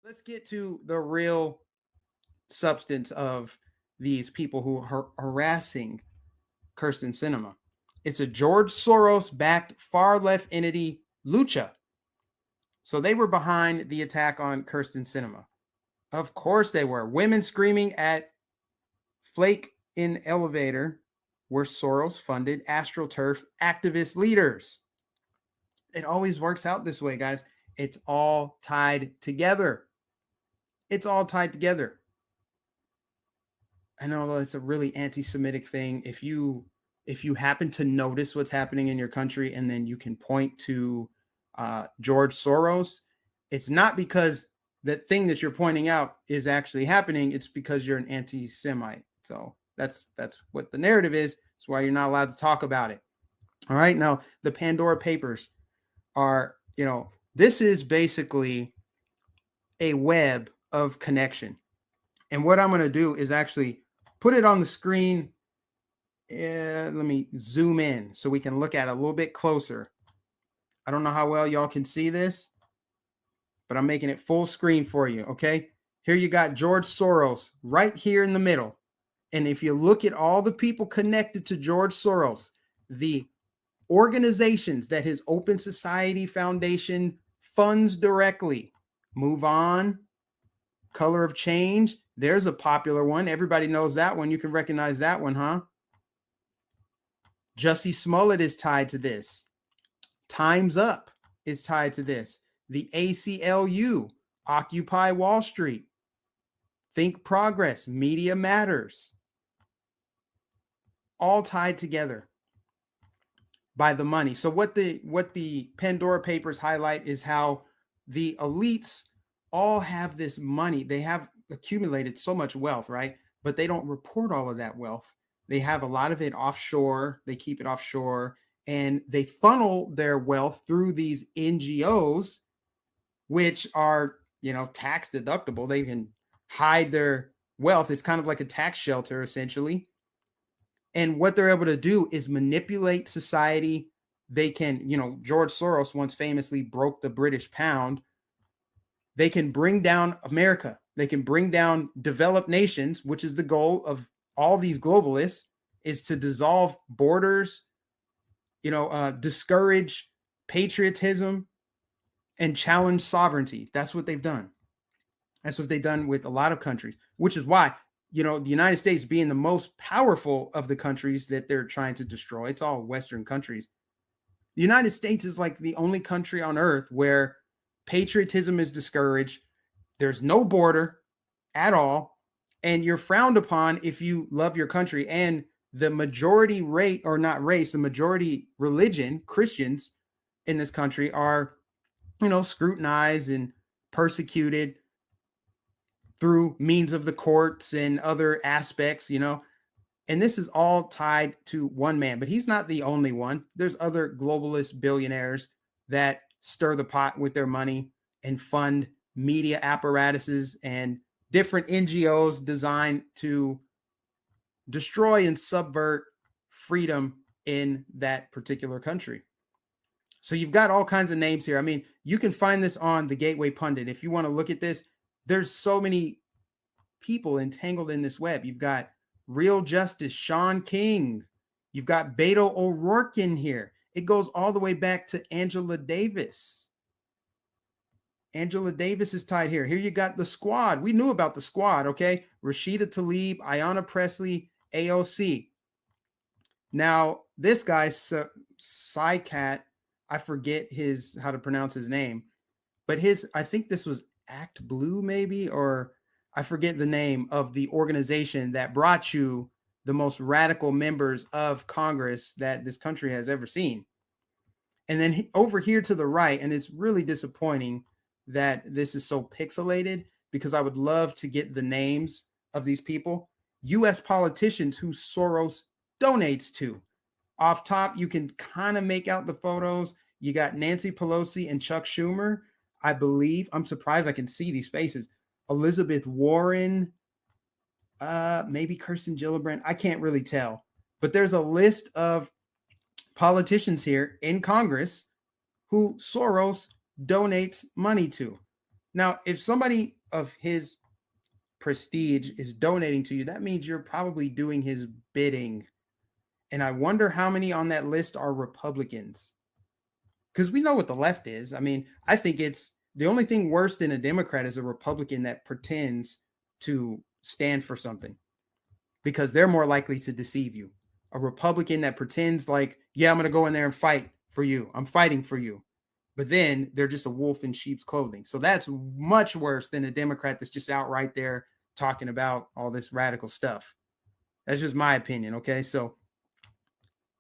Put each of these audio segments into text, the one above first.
Let's get to the real substance of these people who are harassing Kirsten Cinema. It's a George Soros backed far left entity, Lucha. So they were behind the attack on Kirsten Cinema. Of course they were. Women screaming at Flake in elevator were Soros funded AstroTurf activist leaders. It always works out this way, guys. It's all tied together. It's all tied together. I know it's a really anti-Semitic thing. If you happen to notice what's happening in your country and then you can point to George Soros, it's not because that thing that you're pointing out is actually happening. It's because you're an anti-Semite. So that's what the narrative is. That's why you're not allowed to talk about it. All right. Now, the Pandora Papers are, this is basically a web of connection. And what I'm going to do is actually put it on the screen. Let me zoom in so we can look at it a little bit closer. I don't know how well y'all can see this, but I'm making it full screen for you. Okay. Here you got George Soros right here in the middle. And if you look at all the people connected to George Soros, the organizations that his Open Society Foundation funds directly, Move On, Color of Change. There's a popular one. Everybody knows that one. You can recognize that one, huh? Jussie Smollett is tied to this. Time's Up is tied to this. The ACLU, Occupy Wall Street, Think Progress, Media Matters, all tied together by the money. So what the Pandora Papers highlight is how the elites all have this money. They have accumulated so much wealth, right? But they don't report all of that wealth. They have a lot of it offshore. They keep it offshore, and they funnel their wealth through these NGOs, which are, tax deductible. They can hide their wealth. It's kind of like a tax shelter, essentially. And what they're able to do is manipulate society. They can, George Soros once famously broke the British pound. They can bring down America. They can bring down developed nations, which is the goal of all these globalists, is to dissolve borders, discourage patriotism and challenge sovereignty. That's what they've done. That's what they've done with a lot of countries, which is why, the United States being the most powerful of the countries that they're trying to destroy. It's all Western countries. The United States is like the only country on earth where patriotism is discouraged. There's no border at all. And you're frowned upon if you love your country. And the majority rate, or not race, the majority religion, Christians in this country are, scrutinized and persecuted through means of the courts and other aspects, and this is all tied to one man, but he's not the only one. There's other globalist billionaires that stir the pot with their money and fund media apparatuses and different NGOs designed to destroy and subvert freedom in that particular country. So you've got all kinds of names here. I mean, you can find this on the Gateway Pundit. If you want to look at this, there's so many people entangled in this web. You've got Real Justice, Sean King. You've got Beto O'Rourke in here. It goes all the way back to Angela Davis. Angela Davis is tied here. Here you got the Squad. We knew about the Squad, okay? Rashida Tlaib, Ayanna Pressley, AOC. Now, this guy, Psycat, I forget how to pronounce his name, but I think this was Act Blue, maybe, or I forget the name of the organization that brought you the most radical members of Congress that this country has ever seen. And then over here to the right, and it's really disappointing that this is so pixelated, because I would love to get the names of these people. U.S. politicians who Soros donates to. Off top, you can kind of make out the photos. You got Nancy Pelosi and Chuck Schumer, I believe. I'm surprised I can see these faces. Elizabeth Warren, maybe Kirsten Gillibrand. I can't really tell. But there's a list of politicians here in Congress who Soros donates money to. Now, if somebody of his prestige is donating to you, that means you're probably doing his bidding. And I wonder how many on that list are Republicans. Because we know what the left is. I mean, I think it's the only thing worse than a Democrat is a Republican that pretends to stand for something, because they're more likely to deceive you. A Republican that pretends like, yeah, I'm going to go in there and fight for you. I'm fighting for you. But then they're just a wolf in sheep's clothing. So that's much worse than a Democrat that's just out right there talking about all this radical stuff. That's just my opinion. Okay. So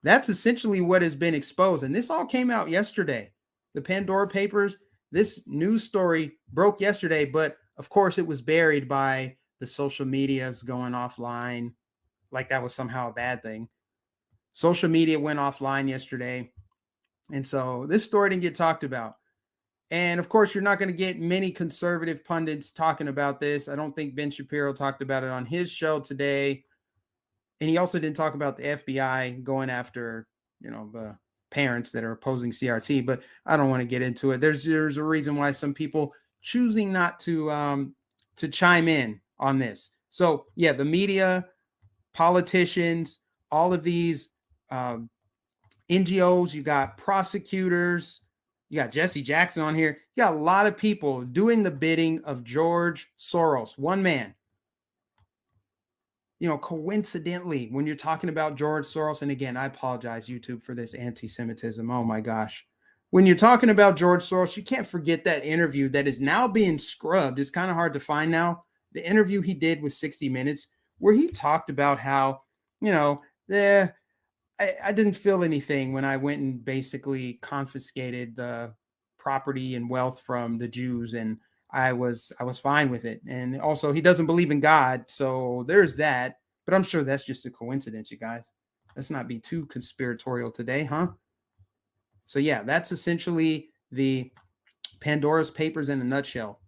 that's essentially what has been exposed. And this all came out yesterday. The Pandora Papers, this news story broke yesterday, but of course it was buried by the social medias going offline. Like that was somehow a bad thing. Social media went offline yesterday. And so this story didn't get talked about. And of course, you're not going to get many conservative pundits talking about this. I don't think Ben Shapiro talked about it on his show today. And he also didn't talk about the FBI going after, the parents that are opposing CRT, but I don't want to get into it. There's a reason why some people choosing not to chime in on this. So yeah, the media, politicians, all of these NGOs, you got prosecutors, you got Jesse Jackson on here. You got a lot of people doing the bidding of George Soros, one man. Coincidentally, when you're talking about George Soros, and again, I apologize, YouTube, for this anti-Semitism. Oh my gosh. When you're talking about George Soros, you can't forget that interview that is now being scrubbed. It's kind of hard to find now. The interview he did with 60 Minutes, where he talked about how, I didn't feel anything when I went and basically confiscated the property and wealth from the Jews, and I was fine with it. And also, he doesn't believe in God, so there's that. But I'm sure that's just a coincidence, you guys. Let's not be too conspiratorial today, huh? So yeah, that's essentially the Pandora's Papers in a nutshell.